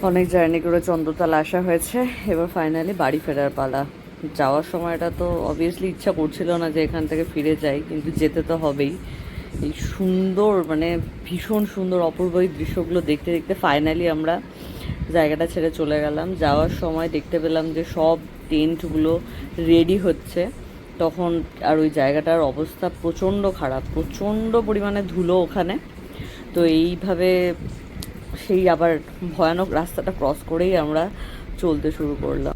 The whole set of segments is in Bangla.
অনেক জার্নি করে চন্দ্রতাল আসা হয়েছে, এবার ফাইনালি বাড়ি ফেরার পালা। যাওয়ার সময়টা তো অবভিয়াসলি ইচ্ছা করছিল না যে এখান থেকে ফিরে যাই, কিন্তু যেতে তো হবেই। এই সুন্দর মানে ভীষণ সুন্দর অপূর্ব এই দৃশ্যগুলো দেখতে দেখতে ফাইনালি আমরা জায়গাটা ছেড়ে চলে গেলাম। যাওয়ার সময় দেখতে পেলাম যে সব টেন্টগুলো রেডি হচ্ছে তখন, আর ওই জায়গাটার অবস্থা প্রচণ্ড খারাপ, প্রচণ্ড পরিমাণে ধুলো ওখানে। তো এইভাবে সেই আবার ভয়ানক রাস্তাটা ক্রস করেই আমরা চলতে শুরু করলাম।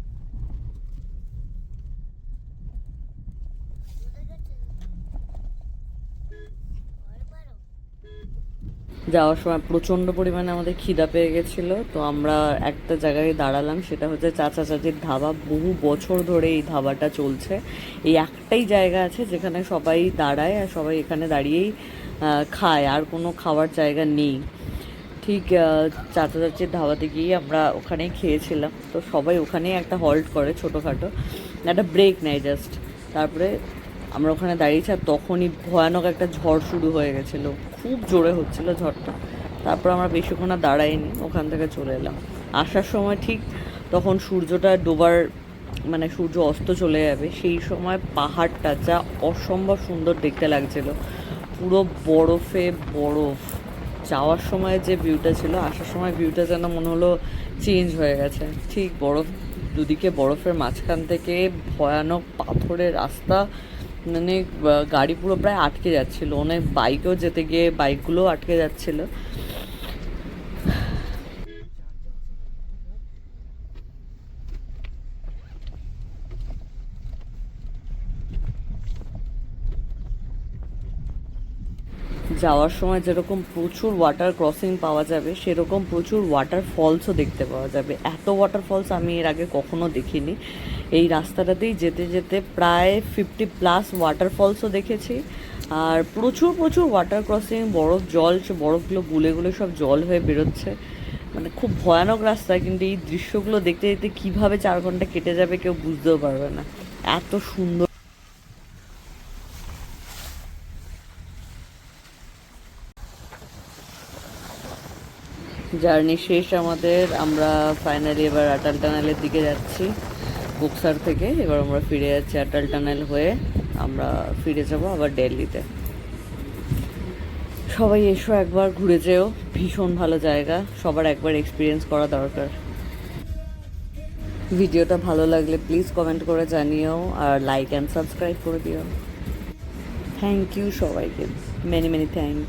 যাওয়ার সময় প্রচণ্ড পরিমাণে আমাদের খিদা পেয়ে গেছিলো, তো আমরা একটা জায়গায় দাঁড়ালাম, সেটা হচ্ছে চাচা চাচির ধাবা। বহু বছর ধরে এই ধাবাটা চলছে। এই একটাই জায়গা আছে যেখানে সবাই দাঁড়ায় আর সবাই এখানে দাঁড়িয়েই খায়, আর কোনো খাওয়ার জায়গা নেই। ঠিক চাচা চাচির ধাবাতে গিয়ে আমরা ওখানেই খেয়েছিলাম। তো সবাই ওখানেই একটা হল্ট করে, ছোটোখাটো একটা ব্রেক নেয় জাস্ট। তারপরে আমরা ওখানে দাঁড়িয়েছি, আর তখনই ভয়ানক একটা ঝড় শুরু হয়ে গেছিলো, খুব জোরে হচ্ছিলো ঝড়টা। তারপর আমরা বেশিক্ষণ আর দাঁড়াইনি, ওখান থেকে চলে এলাম। আসার সময় ঠিক তখন সূর্যটা ডোবার মানে সূর্য অস্ত চলে যাবে, সেই সময় পাহাড়টা যা অসম্ভব সুন্দর দেখতে লাগছিল, পুরো বরফে বরফ। যাওয়ার সময় যে ভিউটা ছিল, আসার সময় ভিউটা যেন মনে হলো চেঞ্জ হয়ে গেছে। ঠিক বরফ, দুদিকে বরফের মাঝখান থেকে ভয়ানক পাথরের রাস্তা, মানে গাড়ি পুরো প্রায় আটকে যাচ্ছিল, অনেক বাইকেও যেতে গিয়ে বাইকগুলোও আটকে যাচ্ছিল। যাওয়ার সময় যেরকম প্রচুর ওয়াটার ক্রসিং পাওয়া যাবে, সেরকম প্রচুর ওয়াটার ফলসও দেখতে পাওয়া যাবে। এত ওয়াটার ফলস আমি এর আগে কখনো দেখিনি। এই রাস্তাটাতেই যেতে যেতে প্রায় 50+ ওয়াটার ফলসও দেখেছি। আর প্রচুর প্রচুর ওয়াটার ক্রসিং, বরফ জল, সে বরফগুলো গুলে গুলে সব জল হয়ে বেরোচ্ছে। মানে খুব ভয়ানক রাস্তা, কিন্তু এই দৃশ্যগুলো দেখতে দেখতে কীভাবে 4 ঘন্টা কেটে যাবে কেউ বুঝতেও পারবে না, এত সুন্দর। জার্নি শেষ আমাদের, আমরা ফাইনালি এবার আটাল টানেলের দিকে যাচ্ছি। বুকসার থেকে এবার আমরা ফিরে যাচ্ছি আটাল টানেল হয়ে, আমরা ফিরে যাব আবার দিল্লিতে। সবাই এসো, একবার ঘুরে যেও, ভীষণ ভালো জায়গা, সবার একবার এক্সপিরিয়েন্স করা দরকার। ভিডিওটা ভালো লাগলে প্লিজ কমেন্ট করে জানিও, আর লাইক অ্যান্ড সাবস্ক্রাইব করে দিও। থ্যাংক ইউ সবাইকে, মেনি মেনি থ্যাংক।